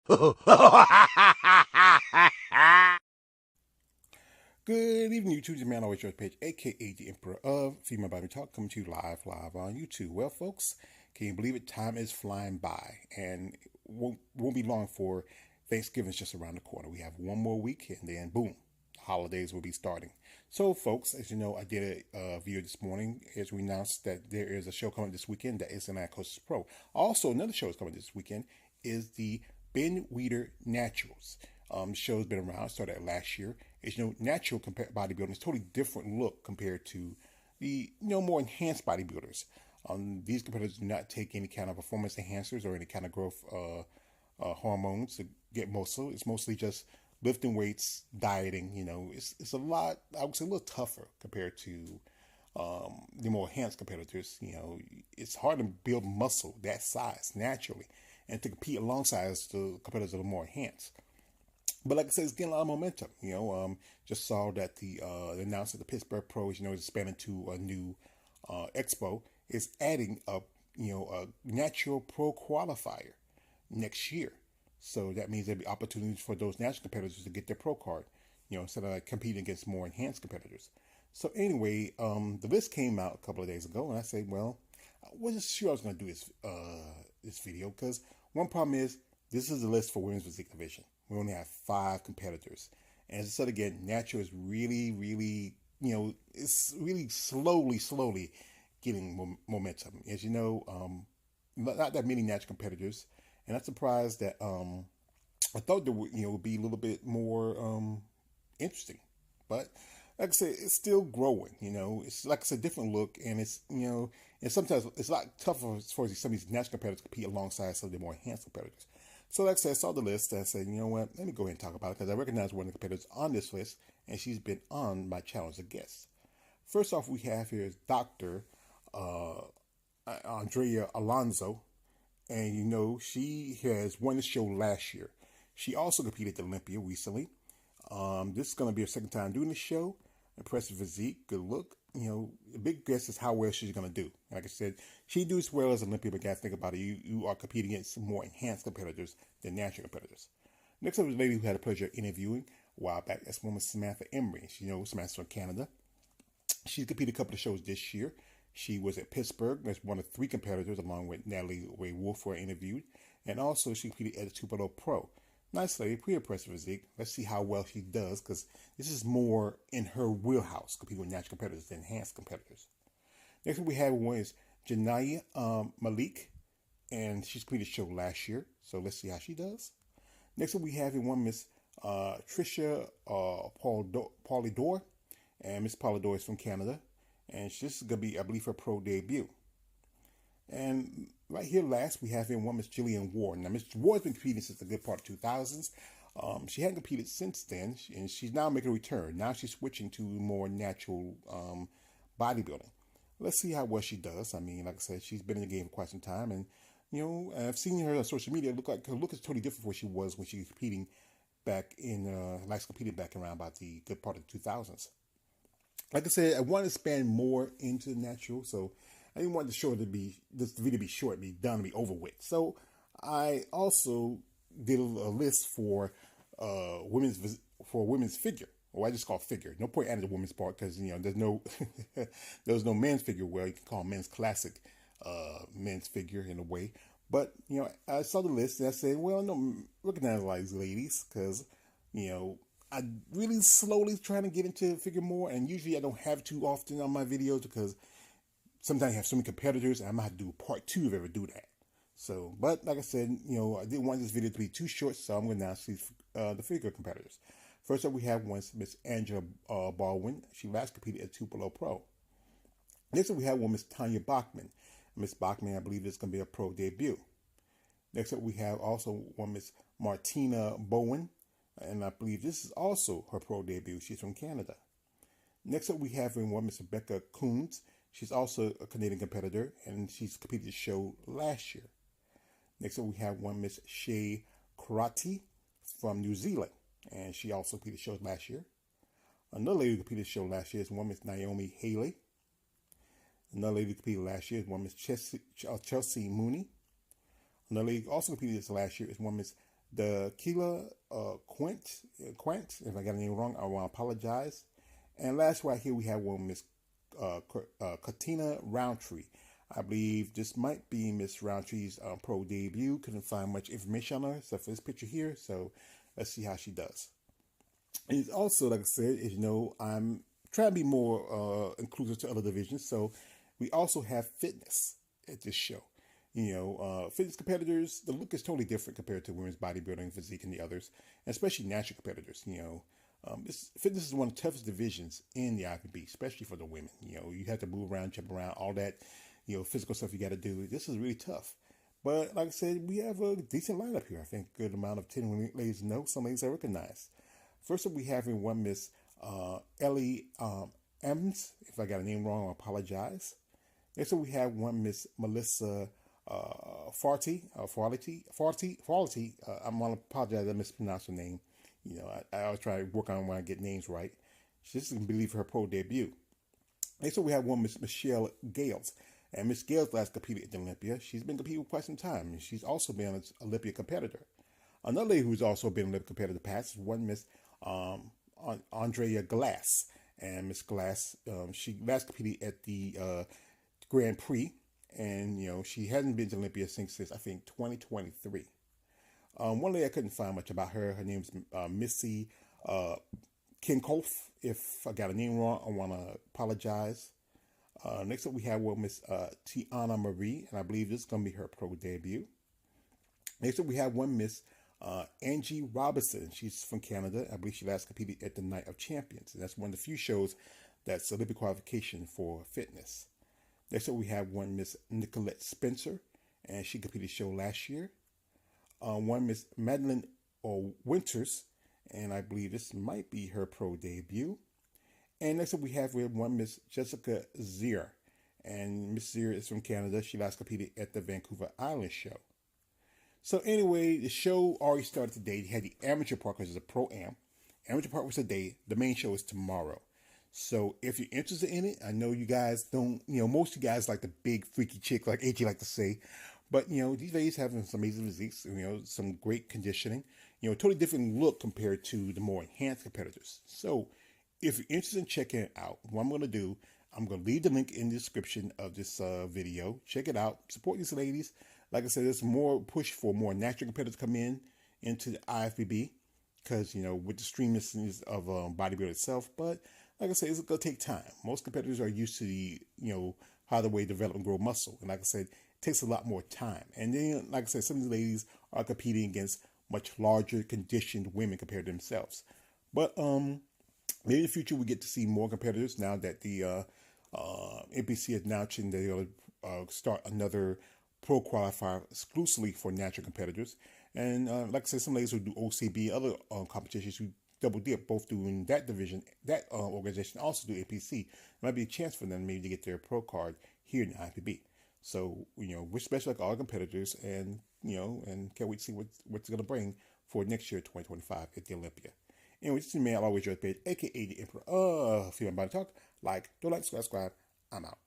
Good evening, YouTube. It's man always your page, aka the Emperor of Female Body Talk, coming to you live on YouTube. Well, folks, can you believe it? Time is flying by, and won't be long for Thanksgiving's just around the corner. We have one more week, and then boom, holidays will be starting. So, folks, as you know, I did a video this morning as we announced that there is a show coming this weekend that is Atlantic Coast Pro. Also, another show is coming this weekend is the Ben Weider Naturals. The show's been around, started last year. It's natural bodybuilding is totally different look compared to the more enhanced bodybuilders. These competitors do not take any kind of performance enhancers or any kind of growth hormones to get muscle. It's mostly just lifting weights, dieting. It's a lot. I would say a little tougher compared to the more enhanced competitors. It's hard to build muscle that size naturally and to compete alongside the competitors that are more enhanced. But like I said, it's getting a lot of momentum. Just saw that the announced that the Pittsburgh Pros, is expanding to a new expo, is adding a natural pro qualifier next year. So that means there'll be opportunities for those national competitors to get their pro card, instead of competing against more enhanced competitors. So anyway, the list came out a couple of days ago, and I said, well, I wasn't sure I was going to do this video because one problem is this is the list for women's physique division. We only have 5 competitors. And as I said again, natural is really, really, it's really slowly getting momentum. As you know, not that many natural competitors. And I'm surprised that I thought there would be a little bit more interesting. But like I said, it's still growing. It's like it's a different look, and it's and sometimes it's a lot tougher as far as some of these natural competitors compete alongside some of the more enhanced competitors. So like I said, I saw the list and I said, you know what, let me go ahead and talk about it because I recognize one of the competitors on this list, and she's been on my channel as a guest. First off, we have here is Dr. Andrea Alonso, and she has won the show last year. She also competed at the Olympia recently. This is going to be her second time doing the show. Impressive physique, good look. The big guess is how well she's going to do. Like I said, she does well as Olympia, but guys, think about it. You are competing against more enhanced competitors than natural competitors. Next up is a lady who had the pleasure of interviewing a while back. That's woman Samantha Emery. Samantha's from Canada. She's competed a couple of shows this year. She was at Pittsburgh. That's one of 3 competitors, along with Natalie Ray Wolf, were interviewed. And also, she competed at the Tupelo Pro. Nice lady, pretty impressive physique. Let's see how well she does, because this is more in her wheelhouse, competing with natural competitors than enhanced competitors. Next one we have one is Janaya Malik, and she's competed a show last year, so let's see how she does. Next one we have one Miss Tricia Polidor, and Miss Polidor is from Canada, and this is going to be, I believe, her pro debut. And right here last, we have one Miss Jillian Ward. Now, Miss Ward's been competing since the good part of 2000s. She hadn't competed since then, and she's now making a return. Now she's switching to more natural bodybuilding. Let's see how well she does. I mean, like I said, she's been in the game for quite some time, and I've seen her on social media. Her look is totally different from what she was when she was competing back in, competed back around about the good part of the 2000s. Like I said, I want to expand more into natural, so I didn't want this video to be short, be done, be over with. So I also did a list for women's figure, or I just call figure. No point adding the women's part because there's no men's figure. Well, you can call men's classic men's figure in a way. But I saw the list and I said, well, no, recognize a lot of these ladies because I really slowly trying to get into figure more, and usually I don't have too often on my videos because sometimes you have so many competitors, and I might have to do part 2 if I ever do that. So, but like I said, I didn't want this video to be too short, so I'm going to now see the figure competitors. First up, we have one Miss Angela Baldwin. She last competed at Tupelo Pro. Next up, we have one Miss Tanya Bachman. Miss Bachman, I believe, is going to be a pro debut. Next up, we have also one Miss Martina Bowen, and I believe this is also her pro debut. She's from Canada. Next up, we have one Miss Rebecca Coons. She's also a Canadian competitor, and she's competed the show last year. Next up, we have one Miss Shea Karate from New Zealand, and she also competed shows last year. Another lady who competed the show last year is one Miss Naomi Haley. Another lady who competed last year is one Miss Chelsea Mooney. Another lady who also competed this last year is one Miss The Keela Quint, if I got the name wrong, I want to apologize. And last right here we have one Miss Katina Roundtree. I believe this might be Miss Roundtree's pro debut. Couldn't find much information on her except for this picture here. So let's see how she does. And it's also, like I said, as you know, I'm trying to be more inclusive to other divisions. So we also have fitness at this show. Fitness competitors, the look is totally different compared to women's bodybuilding, physique, and the others, and especially natural competitors. Fitness is one of the toughest divisions in the IFBB, especially for the women. You have to move around, jump around, all that, physical stuff you got to do. This is really tough. But like I said, we have a decent lineup here. I think a good amount of 10 ladies know, some ladies I recognize. First up, we have in one Miss Ellie Evans. If I got a name wrong, I apologize. Next up, we have one Miss Melissa Farty. I'm going to apologize, I mispronounced her name. I always try to work on when I get names right. She just didn't believe her pro debut. Next up, we have one Miss Michelle Gales. And Miss Gales last competed at the Olympia. She's been competing for quite some time, and she's also been an Olympia competitor. Another lady who's also been an Olympia competitor in the past is one Miss Andrea Glass. And Miss Glass, she last competed at the Grand Prix, and she hasn't been to Olympia since I think 2023. One lady I couldn't find much about her. Her name's Missy Kinkoff. If I got a name wrong, I want to apologize. Next up, we have Miss Tiana Marie, and I believe this is going to be her pro debut. Next up, we have one Miss Angie Robinson. She's from Canada. I believe she last competed at the Night of Champions, and that's one of the few shows that's Olympic qualification for fitness. Next up, we have one Miss Nicolette Spencer, and she competed show last year. One Miss Madeline Winters, and I believe this might be her pro debut. And next up, we have one Miss Jessica Zier, and Miss Zier is from Canada. She last competed at the Vancouver Island show. So anyway, the show already started today. They had the amateur part, because it's a pro-am. Amateur part was today. The main show is tomorrow. So if you're interested in it, I know you guys don't, most of you guys like the big freaky chick, like AJ like to say. But, these ladies have some amazing physiques, some great conditioning, totally different look compared to the more enhanced competitors. So if you're interested in checking it out, what I'm going to do, I'm going to leave the link in the description of this video. Check it out. Support these ladies. Like I said, there's more push for more natural competitors to come into the IFBB, because, with the streamlessness of bodybuilding itself. But like I said, it's going to take time. Most competitors are used to the, how the way to develop and grow muscle. And like I said, it takes a lot more time. And then, like I said, some of the ladies are competing against much larger conditioned women compared to themselves. But maybe in the future we get to see more competitors now that the NPC is announcing they'll start another pro qualifier exclusively for natural competitors. And like I said, some ladies who do OCB, other competitions who double dip, both doing that division, that organization also do APC. It might be a chance for them maybe to get their pro card here in the IFBB. So, we're special like all competitors, and, and can't wait to see what's going to bring for next year, 2025 at the Olympia. Anyway, this is me, I'll always your page, aka the Emperor of Female Body Talk. Don't like, subscribe. I'm out.